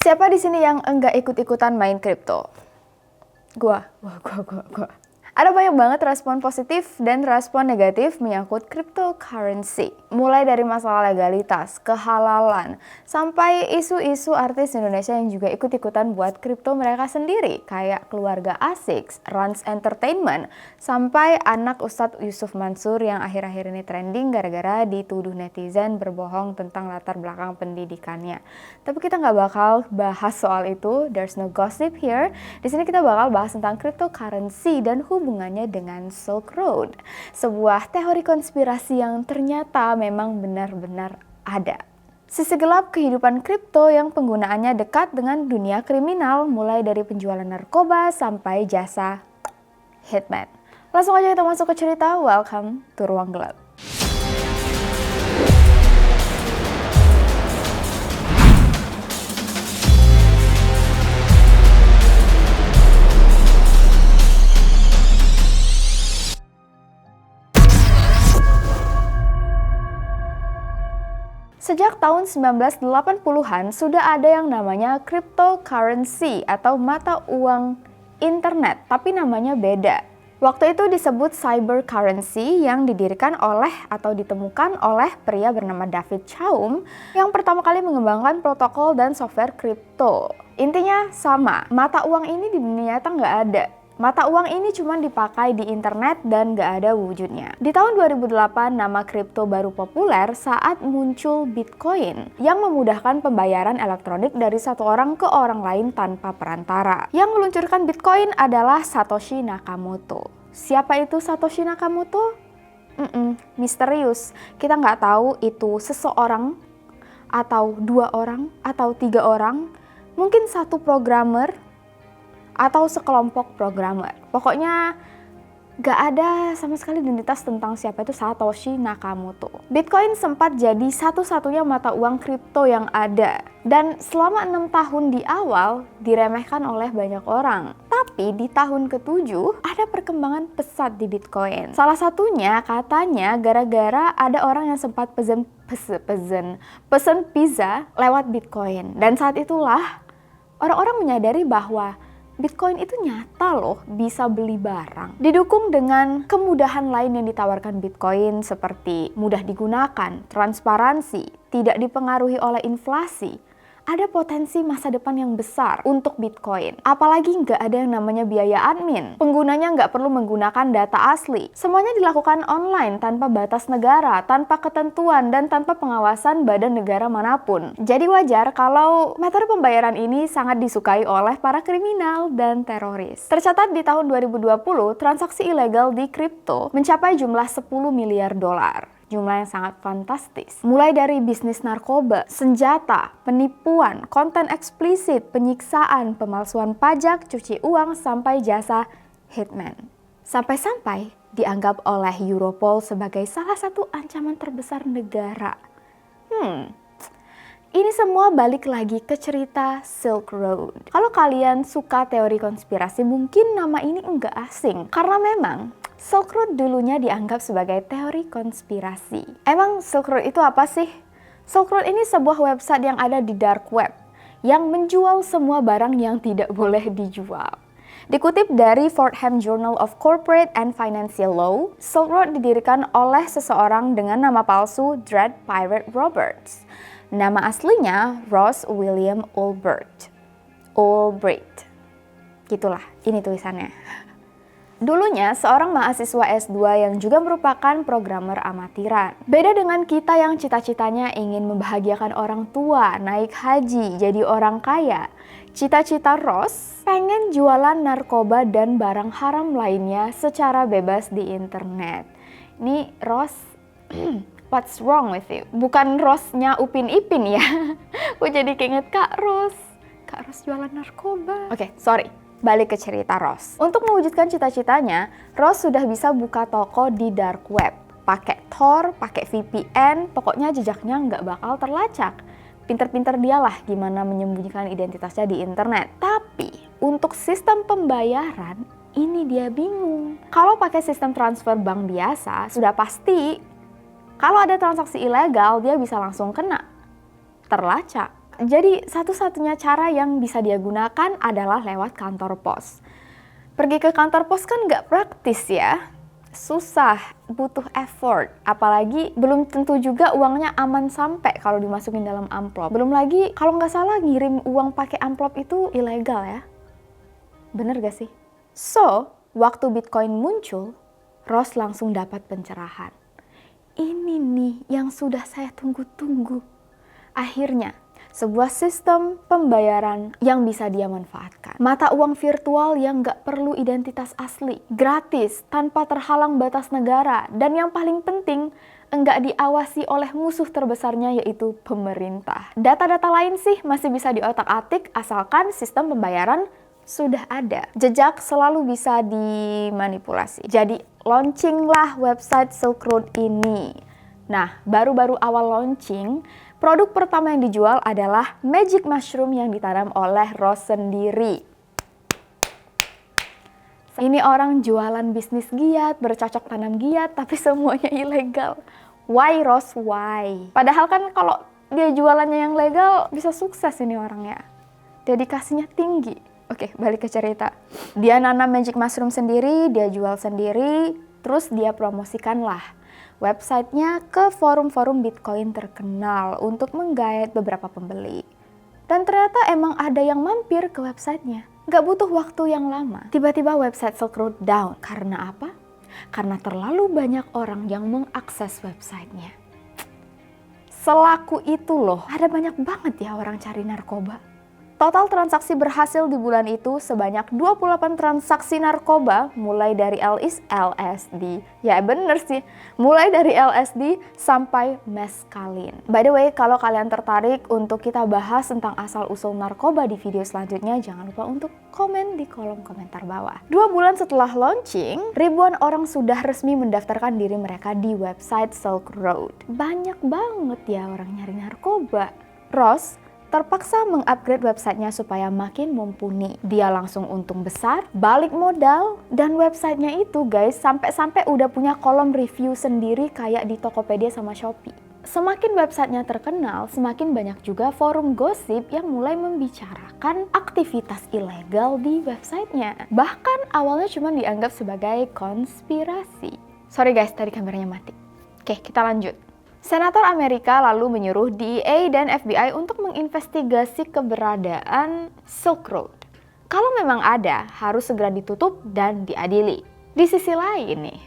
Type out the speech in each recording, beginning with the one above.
Siapa di sini yang enggak ikut-ikutan main kripto? Gua. Ada banyak banget respon positif dan respon negatif menyangkut cryptocurrency. Mulai dari masalah legalitas, kehalalan, sampai isu-isu artis Indonesia yang juga ikut-ikutan buat kripto mereka sendiri. Kayak keluarga Asiks, Rans Entertainment, sampai anak Ustadz Yusuf Mansur yang akhir-akhir ini trending gara-gara dituduh netizen berbohong tentang latar belakang pendidikannya. Tapi kita nggak bakal bahas soal itu, there's no gossip here. Di sini kita bakal bahas tentang cryptocurrency dan hubungannya dengan Silk Road, sebuah teori konspirasi yang ternyata memang benar-benar ada. Sisi gelap kehidupan kripto yang penggunaannya dekat dengan dunia kriminal, mulai dari penjualan narkoba sampai jasa hitman. Langsung aja kita masuk ke cerita. Welcome to Ruang Gelap. Sejak tahun 1980-an sudah ada yang namanya cryptocurrency atau mata uang internet, tapi namanya beda. Waktu itu disebut cyber currency yang didirikan oleh atau ditemukan oleh pria bernama David Chaum yang pertama kali mengembangkan protokol dan software kripto. Intinya sama, mata uang ini di dunia nyata nggak ada. Mata uang ini cuma dipakai di internet dan gak ada wujudnya. Di tahun 2008, nama kripto baru populer saat muncul Bitcoin yang memudahkan pembayaran elektronik dari satu orang ke orang lain tanpa perantara. Yang meluncurkan Bitcoin adalah Satoshi Nakamoto. Siapa itu Satoshi Nakamoto? Misterius. Kita nggak tahu itu seseorang, atau 2 orang, atau 3 orang, mungkin satu programmer, atau sekelompok programmer. Pokoknya gak ada sama sekali identitas tentang siapa itu Satoshi Nakamoto. Bitcoin sempat jadi satu-satunya mata uang kripto yang ada. Dan selama 6 tahun di awal diremehkan oleh banyak orang. Tapi di tahun ke-7 ada perkembangan pesat di Bitcoin. Salah satunya katanya gara-gara ada orang yang sempat pesen pizza lewat Bitcoin. Dan saat itulah orang-orang menyadari bahwa Bitcoin itu nyata loh, bisa beli barang. Didukung dengan kemudahan lain yang ditawarkan Bitcoin seperti mudah digunakan, transparansi, tidak dipengaruhi oleh inflasi. Ada potensi masa depan yang besar untuk Bitcoin. Apalagi nggak ada yang namanya biaya admin. Penggunanya nggak perlu menggunakan data asli. Semuanya dilakukan online tanpa batas negara, tanpa ketentuan, dan tanpa pengawasan badan negara manapun. Jadi wajar kalau metode pembayaran ini sangat disukai oleh para kriminal dan teroris. Tercatat di tahun 2020, transaksi ilegal di kripto mencapai jumlah 10 miliar dolar. Jumlah yang sangat fantastis. Mulai dari bisnis narkoba, senjata, penipuan, konten eksplisit, penyiksaan, pemalsuan pajak, cuci uang, sampai jasa hitman. Sampai-sampai dianggap oleh Europol sebagai salah satu ancaman terbesar negara. Ini semua balik lagi ke cerita Silk Road. Kalau kalian suka teori konspirasi, mungkin nama ini enggak asing. Karena memang Silk Road dulunya dianggap sebagai teori konspirasi. Emang Silk Road itu apa sih? Silk Road ini sebuah website yang ada di dark web yang menjual semua barang yang tidak boleh dijual. Dikutip dari Fordham Journal of Corporate and Financial Law, Silk Road didirikan oleh seseorang dengan nama palsu Dread Pirate Roberts. Nama aslinya Ross William Ulbricht. Gitulah, ini tulisannya. Dulunya seorang mahasiswa S2 yang juga merupakan programmer amatiran. Beda dengan kita yang cita-citanya ingin membahagiakan orang tua, naik haji, jadi orang kaya. Cita-cita Ross pengen jualan narkoba dan barang haram lainnya secara bebas di internet. Ini Ross, what's wrong with you? Bukan Rossnya Upin Ipin ya. Gue jadi keinget Kak Ross jualan narkoba. Oke, sorry. Balik ke cerita Ross. Untuk mewujudkan cita-citanya, Ross sudah bisa buka toko di dark web. Pakai Tor, pakai VPN, pokoknya jejaknya nggak bakal terlacak. Pinter-pinter dialah gimana menyembunyikan identitasnya di internet. Tapi, untuk sistem pembayaran, ini dia bingung. Kalau pakai sistem transfer bank biasa, sudah pasti kalau ada transaksi ilegal, dia bisa langsung kena. Terlacak. Jadi satu-satunya cara yang bisa dia gunakan adalah lewat kantor pos. Pergi ke kantor pos kan nggak praktis ya. Susah, butuh effort. Apalagi belum tentu juga uangnya aman sampai kalau dimasukin dalam amplop. Belum lagi kalau nggak salah ngirim uang pakai amplop itu ilegal ya. Bener gak sih? So, waktu Bitcoin muncul, Ross langsung dapat pencerahan. Ini nih yang sudah saya tunggu-tunggu. Akhirnya, sebuah sistem pembayaran yang bisa dia manfaatkan. Mata uang virtual yang nggak perlu identitas asli, gratis, tanpa terhalang batas negara, dan yang paling penting, enggak diawasi oleh musuh terbesarnya yaitu pemerintah. Data-data lain sih masih bisa diotak-atik asalkan sistem pembayaran sudah ada. Jejak selalu bisa dimanipulasi. Jadi launchinglah website Silk Road ini. Nah, baru-baru awal launching, produk pertama yang dijual adalah magic mushroom yang ditanam oleh Ross sendiri. Ini orang jualan bisnis giat, bercocok tanam giat, tapi semuanya ilegal. Why Ross, why? Padahal kan kalau dia jualannya yang legal, bisa sukses ini orangnya. Dedikasinya tinggi. Oke, balik ke cerita. Dia nanam magic mushroom sendiri, dia jual sendiri, terus dia promosikan lah websitenya ke forum-forum Bitcoin terkenal untuk menggait beberapa pembeli. Dan ternyata emang ada yang mampir ke websitenya. Gak butuh waktu yang lama. Tiba-tiba website Silk Road down. Karena apa? Karena terlalu banyak orang yang mengakses websitenya. Selaku itu loh, ada banyak banget ya orang cari narkoba. Total transaksi berhasil di bulan itu sebanyak 28 transaksi narkoba mulai dari LSD. Ya bener sih, mulai dari LSD sampai meskalin. By the way, kalau kalian tertarik untuk kita bahas tentang asal-usul narkoba di video selanjutnya, jangan lupa untuk komen di kolom komentar bawah. 2 bulan setelah launching, ribuan orang sudah resmi mendaftarkan diri mereka di website Silk Road. Banyak banget ya orang nyari narkoba. Ross terpaksa mengupgrade websitenya supaya makin mumpuni. Dia langsung untung besar, balik modal, dan websitenya itu guys sampai-sampai udah punya kolom review sendiri kayak di Tokopedia sama Shopee. Semakin websitenya terkenal, semakin banyak juga forum gosip yang mulai membicarakan aktivitas ilegal di websitenya. Bahkan awalnya cuma dianggap sebagai konspirasi. Sorry guys, tadi kameranya mati. Oke, kita lanjut. Senator Amerika lalu menyuruh DEA dan FBI untuk menginvestigasi keberadaan Silk Road. Kalau memang ada, harus segera ditutup dan diadili. Di sisi lain nih,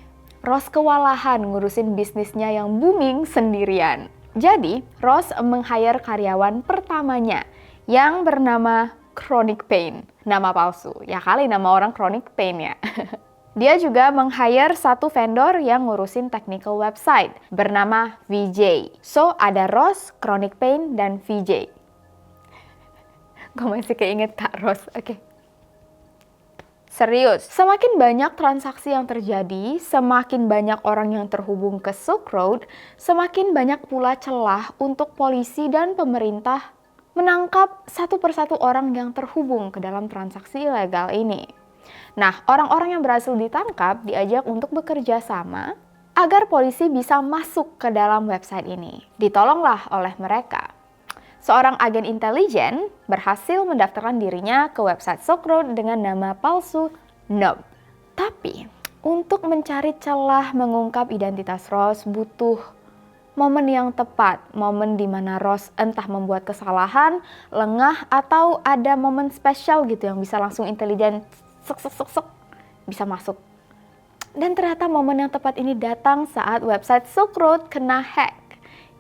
Ross kewalahan ngurusin bisnisnya yang booming sendirian. Jadi, Ross meng-hire karyawan pertamanya yang bernama Chronic Pain. Nama palsu, ya kali nama orang Chronic Pain ya. Dia juga meng-hire satu vendor yang ngurusin technical website bernama VJ. So, ada Ross, Chronic Pain, dan VJ. Gue masih keinget Kak Ross, oke. Serius, semakin banyak transaksi yang terjadi, semakin banyak orang yang terhubung ke Silk Road, semakin banyak pula celah untuk polisi dan pemerintah menangkap satu persatu orang yang terhubung ke dalam transaksi ilegal ini. Nah, orang-orang yang berhasil ditangkap diajak untuk bekerja sama agar polisi bisa masuk ke dalam website ini. Ditolonglah oleh mereka. Seorang agen intelijen berhasil mendaftarkan dirinya ke website Silk Road dengan nama palsu Nob. Tapi, untuk mencari celah mengungkap identitas Ross butuh momen yang tepat, momen di mana Ross entah membuat kesalahan, lengah, atau ada momen spesial gitu yang bisa langsung intelijen bisa masuk. Dan ternyata momen yang tepat ini datang saat website Silk Road kena hack.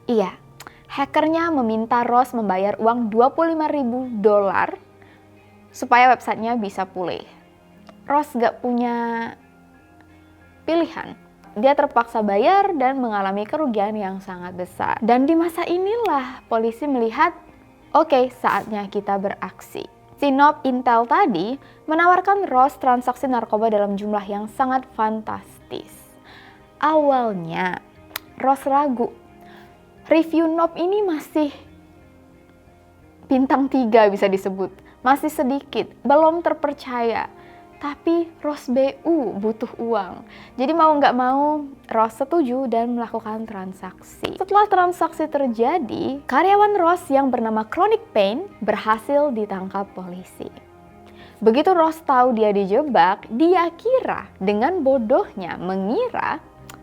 Iya, hackernya meminta Ross membayar uang $25.000 supaya websitenya bisa pulih. Ross gak punya pilihan. Dia terpaksa bayar dan mengalami kerugian yang sangat besar. Dan di masa inilah polisi melihat, oke, saatnya kita beraksi. Si Nob Intel tadi menawarkan Ross transaksi narkoba dalam jumlah yang sangat fantastis. Awalnya, Ross ragu. Review Nob ini masih bintang 3 bisa disebut. Masih sedikit, belum terpercaya. tapi Ross BU butuh uang. Jadi mau nggak mau, Ross setuju dan melakukan transaksi. Setelah transaksi terjadi, karyawan Ross yang bernama Chronic Pain berhasil ditangkap polisi. Begitu Ross tahu dia dijebak, dia kira dengan bodohnya mengira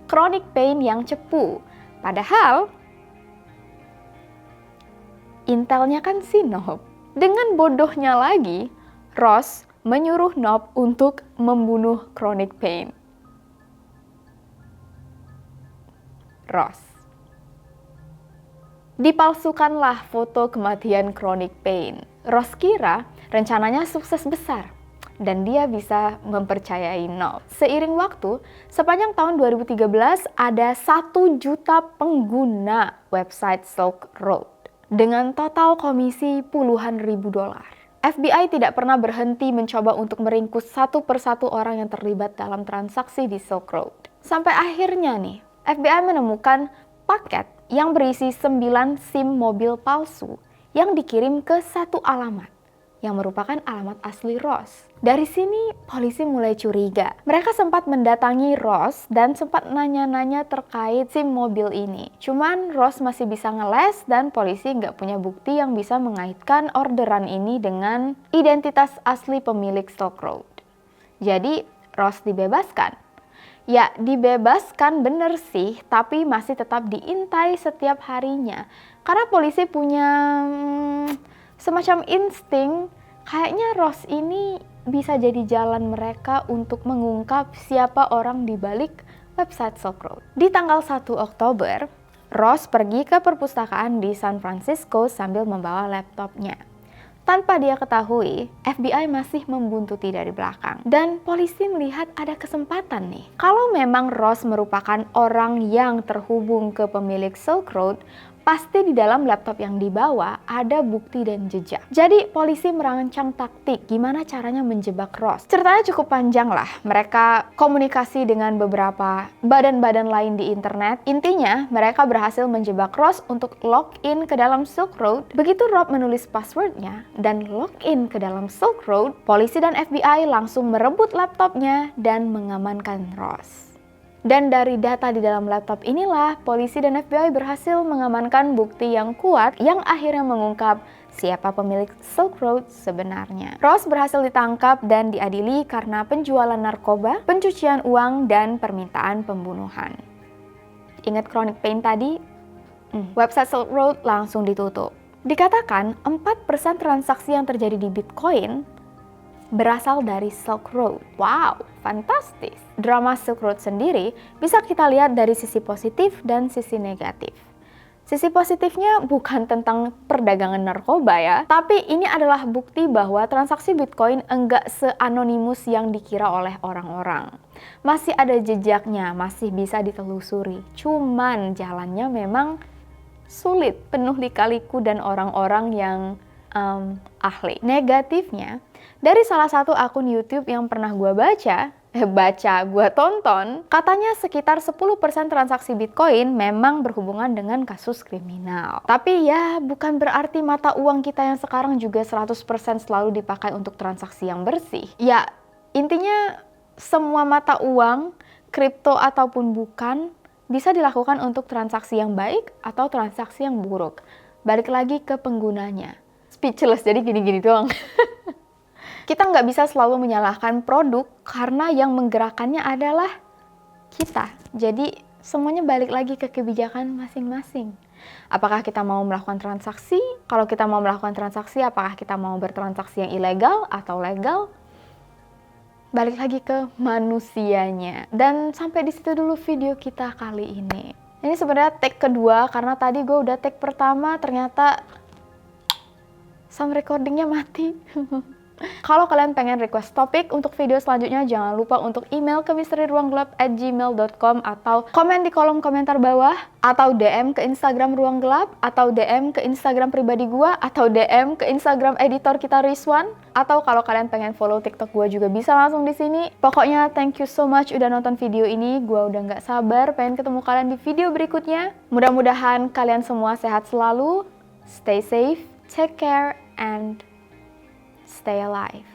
Chronic Pain yang cepu. Padahal intelnya kan si Nob. Dengan bodohnya lagi, Ross menyuruh Nob untuk membunuh Chronic Pain. Ross. Dipalsukanlah foto kematian Chronic Pain. Ross kira rencananya sukses besar dan dia bisa mempercayai Nob. Seiring waktu, sepanjang tahun 2013 ada 1 juta pengguna website Silk Road dengan total komisi puluhan ribu dolar. FBI tidak pernah berhenti mencoba untuk meringkus satu persatu orang yang terlibat dalam transaksi di Silk Road. Sampai akhirnya nih, FBI menemukan paket yang berisi 9 SIM mobil palsu yang dikirim ke satu alamat yang merupakan alamat asli Ross. Dari sini polisi mulai curiga. Mereka sempat mendatangi Ross dan sempat nanya-nanya terkait SIM mobil ini. Cuman Ross masih bisa ngeles dan polisi nggak punya bukti yang bisa mengaitkan orderan ini dengan identitas asli pemilik Silk Road. Jadi Ross dibebaskan. Ya, dibebaskan bener sih, tapi masih tetap diintai setiap harinya. Karena polisi punya semacam insting, kayaknya Ross ini bisa jadi jalan mereka untuk mengungkap siapa orang di balik website Silk Road. Di tanggal 1 Oktober, Ross pergi ke perpustakaan di San Francisco sambil membawa laptopnya. Tanpa dia ketahui, FBI masih membuntuti dari belakang. Dan polisi melihat ada kesempatan nih. Kalau memang Ross merupakan orang yang terhubung ke pemilik Silk Road, pasti di dalam laptop yang dibawa ada bukti dan jejak. Jadi polisi merancang taktik gimana caranya menjebak Ross. Ceritanya cukup panjang lah. Mereka komunikasi dengan beberapa badan-badan lain di internet. Intinya mereka berhasil menjebak Ross untuk login ke dalam Silk Road. Begitu Rob menulis passwordnya dan login ke dalam Silk Road, polisi dan FBI langsung merebut laptopnya dan mengamankan Ross. Dan dari data di dalam laptop inilah, polisi dan FBI berhasil mengamankan bukti yang kuat yang akhirnya mengungkap siapa pemilik Silk Road sebenarnya. Ross berhasil ditangkap dan diadili karena penjualan narkoba, pencucian uang, dan permintaan pembunuhan. Ingat Chronic Pain tadi? Website Silk Road langsung ditutup. Dikatakan 4% transaksi yang terjadi di Bitcoin berasal dari Silk Road. Wow, fantastis. Drama Silk Road sendiri bisa kita lihat dari sisi positif dan sisi negatif. Sisi positifnya bukan tentang perdagangan narkoba ya, tapi ini adalah bukti bahwa transaksi Bitcoin enggak seanonimus yang dikira oleh orang-orang. Masih ada jejaknya, masih bisa ditelusuri. Cuman jalannya memang sulit, penuh lika-liku dan orang-orang yang ahli. Negatifnya, dari salah satu akun YouTube yang pernah gue gue tonton, katanya sekitar 10% transaksi Bitcoin memang berhubungan dengan kasus kriminal. Tapi ya bukan berarti mata uang kita yang sekarang juga 100% selalu dipakai untuk transaksi yang bersih. Ya intinya semua mata uang, kripto ataupun bukan, bisa dilakukan untuk transaksi yang baik atau transaksi yang buruk. Balik lagi ke penggunanya. Speechless, jadi gini-gini doang. Kita nggak bisa selalu menyalahkan produk karena yang menggerakkannya adalah kita. Jadi semuanya balik lagi ke kebijakan masing-masing. Apakah kita mau melakukan transaksi? Kalau kita mau melakukan transaksi, apakah kita mau bertransaksi yang ilegal atau legal? Balik lagi ke manusianya. Dan sampai di situ dulu video kita kali ini. Ini sebenarnya take kedua karena tadi gue udah take pertama ternyata sound recordingnya mati. Kalau kalian pengen request topik untuk video selanjutnya, jangan lupa untuk email ke misteriruanggelap@gmail.com atau komen di kolom komentar bawah, atau DM ke Instagram Ruang Gelap, atau DM ke Instagram pribadi gua, atau DM ke Instagram editor kita Rizwan, atau kalau kalian pengen follow TikTok gua juga bisa langsung di sini. Pokoknya thank you so much udah nonton video ini. Gua udah nggak sabar pengen ketemu kalian di video berikutnya. Mudah-mudahan kalian semua sehat selalu, stay safe, take care, and stay alive.